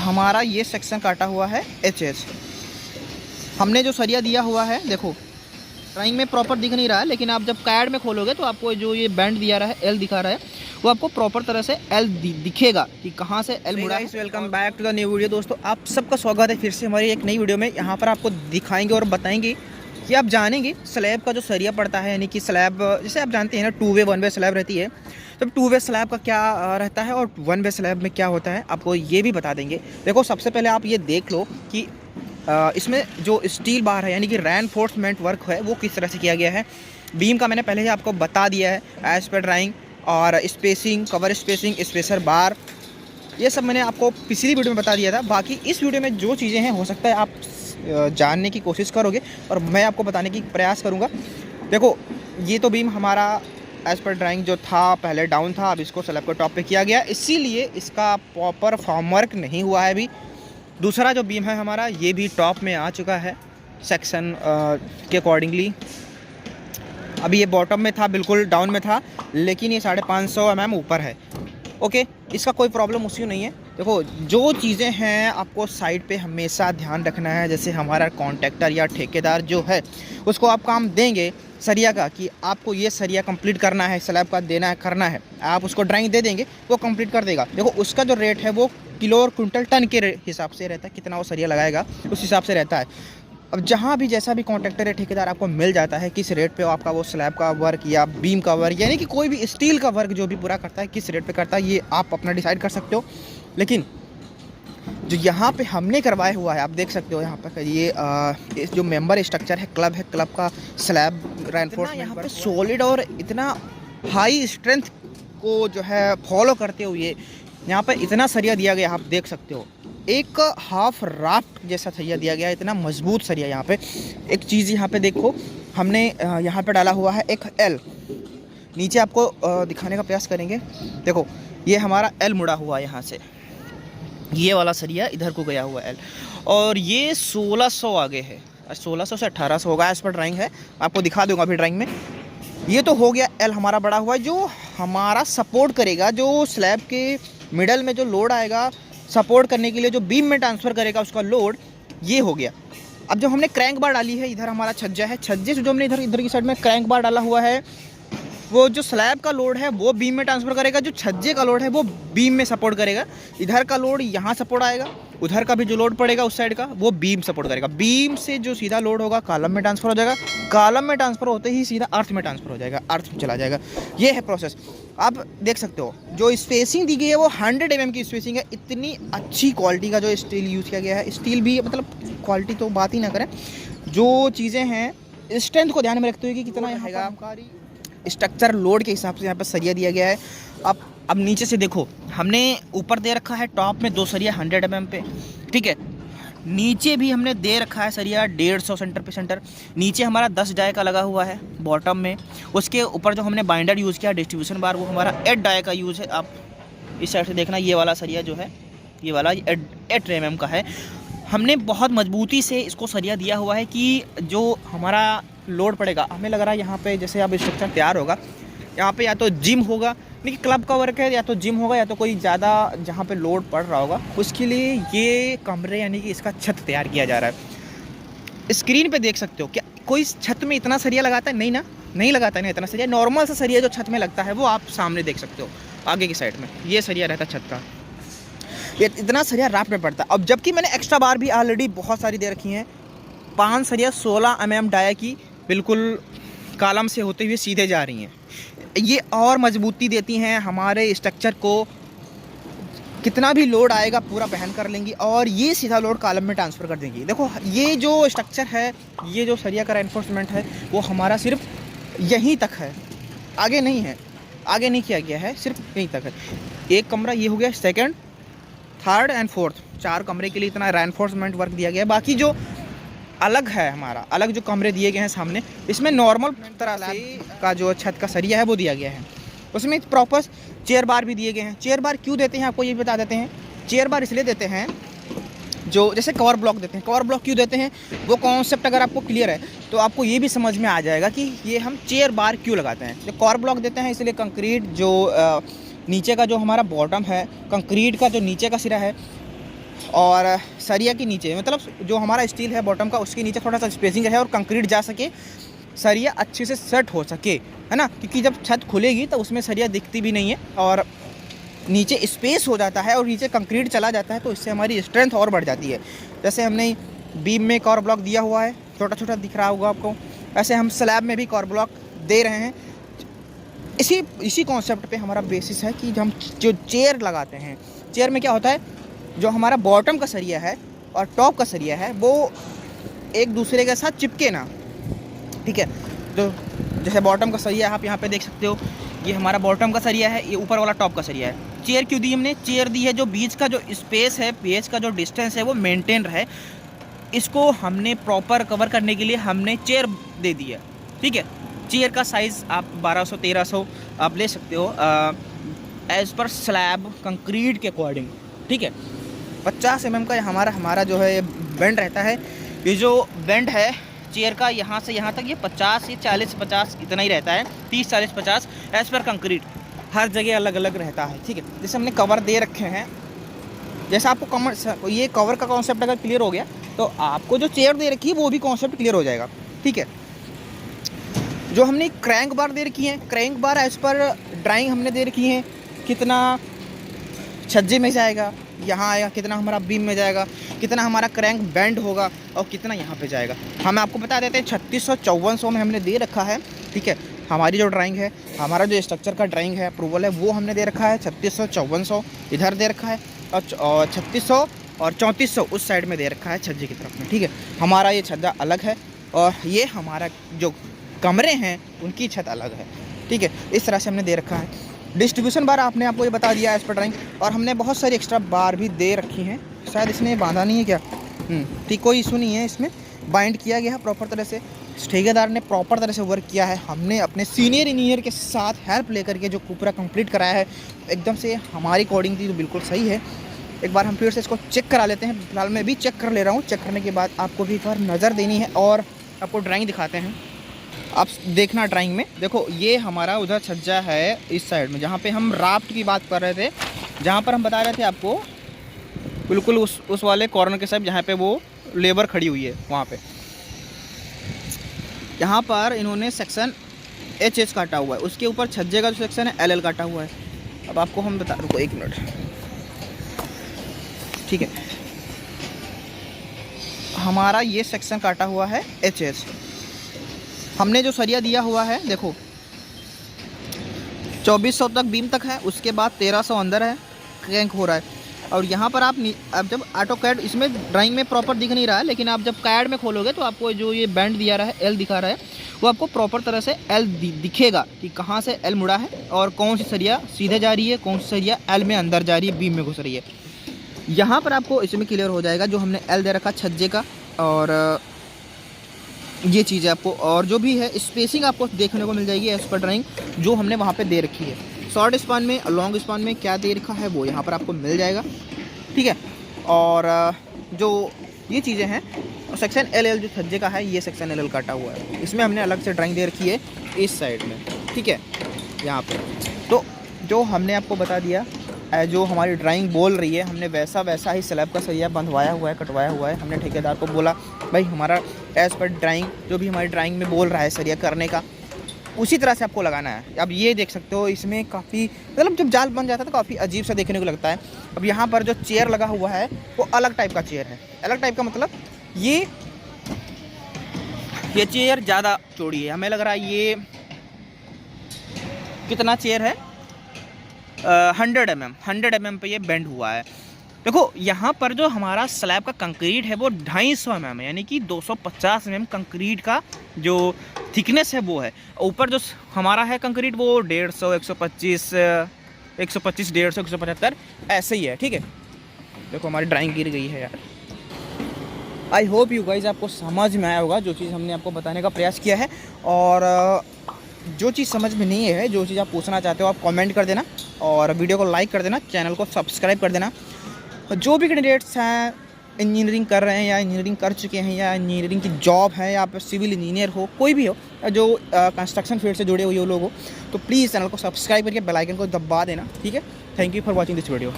हमारा ये सेक्शन काटा हुआ है एचएस। हमने जो सरिया दिया हुआ है, देखो ड्राइंग में प्रॉपर दिख नहीं रहा है, लेकिन आप जब कैड में खोलोगे तो आपको जो ये बैंड दिया रहा है, एल दिखा रहा है, वो आपको प्रॉपर तरह से एल दिखेगा कि कहाँ से एल मुड़ा है। Welcome back to the new video. दोस्तों आप सबका स्वागत है फिर से हमारी एक नई वीडियो में। यहाँ पर आपको दिखाएंगे और बताएंगे कि आप जानेंगे स्लैब का जो सरिया पड़ता है, यानी कि स्लैब जैसे आप जानते हैं ना 2 वे 1 वे स्लैब रहती है, तो 2 वे स्लैब का क्या रहता है और 1 वे स्लैब में क्या होता है, आपको ये भी बता देंगे। देखो सबसे पहले आप ये देख लो कि इसमें जो स्टील बार है यानी कि रेनफोर्समेंट वर्क है वो किस तरह से किया गया है। बीम का मैंने पहले ही आपको बता दिया है एज पर ड्राइंग, और स्पेसिंग, कवर स्पेसिंग, स्पेसर बार, ये सब मैंने आपको पिछली वीडियो में बता दिया था। बाकी इस वीडियो में जो चीज़ें हैं हो सकता है आप जानने की कोशिश करोगे और मैं आपको बताने की प्रयास करूँगा। देखो ये तो बीम हमारा एज पर ड्राइंग जो था पहले डाउन था, अब इसको स्लैब के टॉप पे किया गया, इसीलिए इसका प्रॉपर फॉर्मवर्क नहीं हुआ है अभी। दूसरा जो बीम है हमारा ये भी टॉप में आ चुका है सेक्शन के अकॉर्डिंगली। अभी ये बॉटम में था, बिल्कुल डाउन में था, लेकिन ये 550 mm ऊपर है। ओके, इसका कोई प्रॉब्लम इश्यू नहीं है। देखो जो चीज़ें हैं आपको साइड पे हमेशा ध्यान रखना है। जैसे हमारा कॉन्ट्रैक्टर या ठेकेदार जो है उसको आप काम देंगे सरिया का कि आपको ये सरिया कंप्लीट करना है, स्लैब का देना है, करना है, आप उसको ड्राइंग दे देंगे वो कंप्लीट कर देगा। देखो उसका जो रेट है वो किलो और क्विंटल टन के हिसाब से रहता है, कितना वो सरिया लगाएगा उस हिसाब से रहता है। अब जहाँ भी जैसा भी कॉन्ट्रैक्टर या ठेकेदार आपको मिल जाता है, किस रेट पे आपका वो स्लैब का वर्क या बीम का वर्क यानी कि कोई भी स्टील का वर्क जो भी पूरा करता है किस रेट पे करता है, ये आप अपना डिसाइड कर सकते हो। लेकिन जो यहाँ पे हमने करवाया हुआ है आप देख सकते हो, यहाँ पर ये जो मेंबर स्ट्रक्चर है, क्लब का स्लैब रेनफोर्समेंट यहाँ पे सॉलिड और इतना हाई स्ट्रेंथ को जो है फॉलो करते हुए यहाँ पे इतना सरिया दिया गया, आप देख सकते हो। एक हाफ राफ्ट जैसा सरिया दिया गया है, इतना मजबूत सरिया। यहाँ पे एक चीज़ यहाँ पे देखो, हमने यहाँ पे डाला हुआ है एक एल, नीचे आपको दिखाने का प्रयास करेंगे। देखो ये हमारा एल मुड़ा हुआ है, यहाँ से ये वाला सरिया इधर को गया हुआ एल, और ये 1600 आगे है, 1600 से 1800 होगा एज पर ड्राइंग है, आपको दिखा दूंगा अभी ड्राइंग में। ये तो हो गया एल हमारा बड़ा हुआ है, जो हमारा सपोर्ट करेगा, जो स्लैब के मिडल में जो लोड आएगा सपोर्ट करने के लिए, जो बीम में ट्रांसफ़र करेगा उसका लोड, ये हो गया। अब जब हमने क्रैंक बार डाली है, इधर हमारा छज्जा है, छज्जे से जो हमने इधर की साइड में क्रैंक बार डाला हुआ है, वो जो स्लैब का लोड है वो बीम में ट्रांसफ़र करेगा, जो छज्जे का लोड है वो बीम में सपोर्ट करेगा। इधर का लोड यहाँ सपोर्ट आएगा, उधर का भी जो लोड पड़ेगा उस साइड का वो बीम सपोर्ट करेगा। बीम से जो सीधा लोड होगा कॉलम में ट्रांसफ़र हो जाएगा, कॉलम में ट्रांसफ़र होते ही सीधा अर्थ में ट्रांसफ़र हो जाएगा, अर्थ में चला जाएगा। ये है प्रोसेस। आप देख सकते हो जो स्पेसिंग दी गई है वो 100 mm की स्पेसिंग है। इतनी अच्छी क्वालिटी का जो स्टील यूज़ किया गया है, स्टील भी मतलब क्वालिटी तो बात ही ना करें, जो चीज़ें हैं स्ट्रेंथ को ध्यान में रखते हुए कि कितना रहेगा स्ट्रक्चर लोड के हिसाब से यहाँ पर सरिया दिया गया है। अब नीचे से देखो, हमने ऊपर दे रखा है टॉप में 2 सरिया 100 mm पे, ठीक है। नीचे भी हमने दे रखा है सरिया 150 सेंटर पे सेंटर। नीचे हमारा 10 डाई का लगा हुआ है बॉटम में। उसके ऊपर जो हमने बाइंडर यूज़ किया डिस्ट्रीब्यूशन बार, वो हमारा 8 डाई का यूज़ है। आप इस साइड से देखना, ये वाला सरिया जो है ये वाला 8 mm का है। हमने बहुत मजबूती से इसको सरिया दिया हुआ है कि जो हमारा लोड पड़ेगा, हमें लग रहा है यहाँ पे जैसे अब स्ट्रक्चर तैयार होगा, यहाँ पे या तो जिम होगा, नहीं क्लब का वर्क है, या तो जिम होगा, या तो कोई ज़्यादा जहाँ पे लोड पड़ रहा होगा उसके लिए ये कमरे यानी कि इसका छत तैयार किया जा रहा है। स्क्रीन पे देख सकते हो, क्या कोई छत में इतना सरिया लगाता है? नहीं ना, नहीं लगाता है ना इतना सरिया। नॉर्मल सा सरिया जो छत में लगता है वो आप सामने देख सकते हो, आगे की साइड में ये सरिया रहता है छत का। ये इतना सरिया राफ्ट में पड़ता है। अब जबकि मैंने एक्स्ट्रा बार भी ऑलरेडी बहुत सारी दे रखी हैं, 5 सरिया 16 mm डाया की बिल्कुल कॉलम से होते हुए सीधे जा रही हैं। ये और मजबूती देती हैं हमारे स्ट्रक्चर को, कितना भी लोड आएगा पूरा बहन कर लेंगी और ये सीधा लोड कॉलम में ट्रांसफ़र कर देंगी। देखो ये जो स्ट्रक्चर है, ये जो सरिया का रेनफोर्समेंट है वो हमारा सिर्फ यहीं तक है, आगे नहीं है, आगे नहीं किया गया है, सिर्फ यहीं तक है। एक कमरा ये हो गया, सेकंड, थर्ड एंड फोर्थ, 4 कमरे के लिए इतना रेनफोर्समेंट वर्क दिया गया है। बाकी जो अलग है हमारा, अलग जो कमरे दिए गए हैं सामने, इसमें नॉर्मल तरह से का जो छत का सरिया है वो दिया गया है। उसमें प्रॉपर चेयर बार भी दिए गए हैं। चेयर बार क्यों देते हैं आपको ये बता देते हैं। चेयर बार इसलिए देते हैं, जो जैसे कवर ब्लॉक देते हैं, कवर ब्लॉक क्यों देते हैं वो कॉन्सेप्ट अगर आपको क्लियर है तो आपको ये भी समझ में आ जाएगा कि ये हम चेयर बार क्यों लगाते हैं। जो कवर ब्लॉक देते हैं इसलिए कंक्रीट जो नीचे का जो हमारा बॉटम है, कंक्रीट का जो नीचे का सिरा है और सरिया के नीचे मतलब जो हमारा स्टील है बॉटम का उसके नीचे थोड़ा सा स्पेसिंग है और कंक्रीट जा सके, सरिया अच्छे से सेट हो सके, है ना, क्योंकि जब छत खुलेगी तो उसमें सरिया दिखती भी नहीं है और नीचे स्पेस हो जाता है और नीचे कंक्रीट चला जाता है, तो इससे हमारी स्ट्रेंथ और बढ़ जाती है। जैसे हमने बीम में कॉर ब्लॉक दिया हुआ है, छोटा छोटा दिख रहा होगा आपको, ऐसे हम स्लैब में भी कॉर ब्लॉक दे रहे हैं। इसी कॉन्सेप्ट पे हमारा बेसिस है कि हम जो चेयर लगाते हैं, चेयर में क्या होता है, जो हमारा बॉटम का सरिया है और टॉप का सरिया है वो एक दूसरे के साथ चिपके ना, ठीक है। तो जैसे बॉटम का सरिया आप यहाँ पे देख सकते हो, ये हमारा बॉटम का सरिया है, ये ऊपर वाला टॉप का सरिया है। चेयर क्यों दी हमने? चेयर दी है जो बीच का जो स्पेस है, पेज का जो डिस्टेंस है वो मेंटेन रहे, इसको हमने प्रॉपर कवर करने के लिए हमने चेयर दे दी है, ठीक है। चेयर का साइज़ आप 1200-1300 आप ले सकते हो एज़ पर स्लैब कंक्रीट के अकॉर्डिंग, ठीक है। 50 mm का हमारा जो है बेंड रहता है। ये जो बेंड है चेयर का यहाँ से यहाँ तक ये 50 से 40-50 इतना ही रहता है, 30-40-50 एज़ पर कंक्रीट, हर जगह अलग अलग रहता है, ठीक है। जैसे हमने कवर दे रखे हैं, जैसा आपको ये कवर का कॉन्सेप्ट अगर क्लियर हो गया तो आपको जो चेयर दे रखी है वो भी कॉन्सेप्ट क्लियर हो जाएगा, ठीक है। जो हमने क्रैंक बार दे रखी है, क्रैंक बार एज पर ड्राइंग हमने दे रखी है, कितना छज्जे में जाएगा, यहाँ आएगा, कितना हमारा बीम में जाएगा, कितना हमारा क्रैंक बैंड होगा और कितना यहाँ पे जाएगा, हम आपको बता देते हैं। 3600-5400 में हमने दे रखा है, ठीक है। हमारी जो ड्राइंग है, हमारा जो स्ट्रक्चर का ड्राइंग है, अप्रूवल है, वो हमने दे रखा है 3600-5400 इधर दे रखा है और 3600 और 3400 उस साइड में दे रखा है छज्जे की तरफ में, ठीक है। हमारा ये छज्जा अलग है और ये हमारा जो कमरे हैं उनकी छत अलग है, ठीक है। इस तरह से हमने दे रखा है। डिस्ट्रीब्यूशन बार आपने ये बता दिया एज पर ड्राइंग, और हमने बहुत सारी एक्स्ट्रा बार भी दे रखी हैं। शायद इसने बांधा नहीं है क्या? ठीक, कोई इशू नहीं है, इसमें बाइंड किया गया है प्रॉपर तरह से, ठेकेदार ने प्रॉपर तरह से वर्क किया है। हमने अपने सीनियर इंजीनियर के साथ हेल्प लेकर के जो पूरा कंप्लीट कराया है एकदम से हमारी कोडिंग थी, तो बिल्कुल सही है। एक बार हम फिर से इसको चेक करा लेते हैं। फिलहाल मैं भी चेक कर ले रहा हूँ। चेक करने के बाद आपको भी एक बार नज़र देनी है और आपको ड्राइंग दिखाते हैं। आप देखना ड्राइंग में, देखो ये हमारा उधर छज्जा है इस साइड में, जहाँ पे हम राफ्ट की बात कर रहे थे, जहाँ पर हम बता रहे थे आपको बिल्कुल उस वाले कॉर्नर के साइड जहाँ पे वो लेबर खड़ी हुई है, वहाँ पे यहाँ पर इन्होंने सेक्शन HH काटा हुआ है, उसके ऊपर छज्जे का जो सेक्शन है LL काटा हुआ है। अब आपको हम बता, रुको 1 मिनट, ठीक है। हमारा ये सेक्शन काटा हुआ है HH। हमने जो सरिया दिया हुआ है देखो 2400 तक बीम तक है, उसके बाद 1300 अंदर है, क्रैंक हो रहा है। और यहाँ पर आप जब ऑटो कैड इसमें ड्राइंग में प्रॉपर दिख नहीं रहा है, लेकिन आप जब कैड में खोलोगे तो आपको जो ये बैंड दिया रहा है L दिखा रहा है, वो आपको प्रॉपर तरह से L दिखेगा कि कहाँ से L मुड़ा है और कौन सी सरिया सीधे जा रही है, कौन सी सरिया L में अंदर जा रही है, बीम में घुस रही है। यहाँ पर आपको इसमें क्लियर हो जाएगा जो हमने L दे रखा छज्जे का, और ये चीज़ है आपको, और जो भी है स्पेसिंग आपको देखने को मिल जाएगी एज पर ड्राइंग जो हमने वहाँ पे दे रखी है। शॉर्ट स्पान में, लॉन्ग स्पान में क्या दे रखा है वो यहाँ पर आपको मिल जाएगा, ठीक है। और जो ये चीज़ें हैं, सेक्शन LL जो छज्जे का है, ये सेक्शन LL काटा हुआ है, इसमें हमने अलग से ड्राइंग दे रखी है इस साइड में, ठीक है, यहाँ पर। तो जो हमने आपको बता दिया, जो हमारी ड्राइंग बोल रही है, हमने वैसा ही स्लैब का सरिया बंधवाया हुआ है, कटवाया हुआ है। हमने ठेकेदार को बोला भाई हमारा एज़ पर ड्राइंग जो भी हमारी ड्राइंग में बोल रहा है सरिया करने का, उसी तरह से आपको लगाना है। अब ये देख सकते हो, इसमें काफ़ी मतलब जब जाल बन जाता है तो काफ़ी अजीब सा देखने को लगता है। अब यहाँ पर जो चेयर लगा हुआ है वो अलग टाइप का चेयर है। अलग टाइप का मतलब ये चेयर ज़्यादा चौड़ी है, हमें लग रहा है ये कितना चेयर है 100 mm पे ये बेंड हुआ है। देखो यहाँ पर जो हमारा स्लैब का कंक्रीट है वो 250 mm है, यानी कि 250 mm कंक्रीट का जो थिकनेस है वो है। ऊपर जो हमारा है कंक्रीट वो 150, 125, 125, 150, 175 ऐसे ही है, ठीक है। देखो हमारी ड्राइंग गिर गई है यार। आई होप यू गाइज आपको समझ में आया होगा जो चीज़ हमने आपको बताने का प्रयास किया है। और जो चीज़ समझ में नहीं है, जो चीज़ आप पूछना चाहते हो आप कमेंट कर देना और वीडियो को लाइक कर देना, चैनल को सब्सक्राइब कर देना। जो भी कैंडिडेट्स हैं इंजीनियरिंग कर रहे हैं या इंजीनियरिंग कर चुके हैं या इंजीनियरिंग की जॉब है या आप सिविल इंजीनियर हो, कोई भी हो जो कंस्ट्रक्शन फील्ड से जुड़े हुए हो लोग हो, तो प्लीज़ चैनल को सब्सक्राइब करके बेल आइकन को दबा देना, ठीक है। Thank you for watching this video.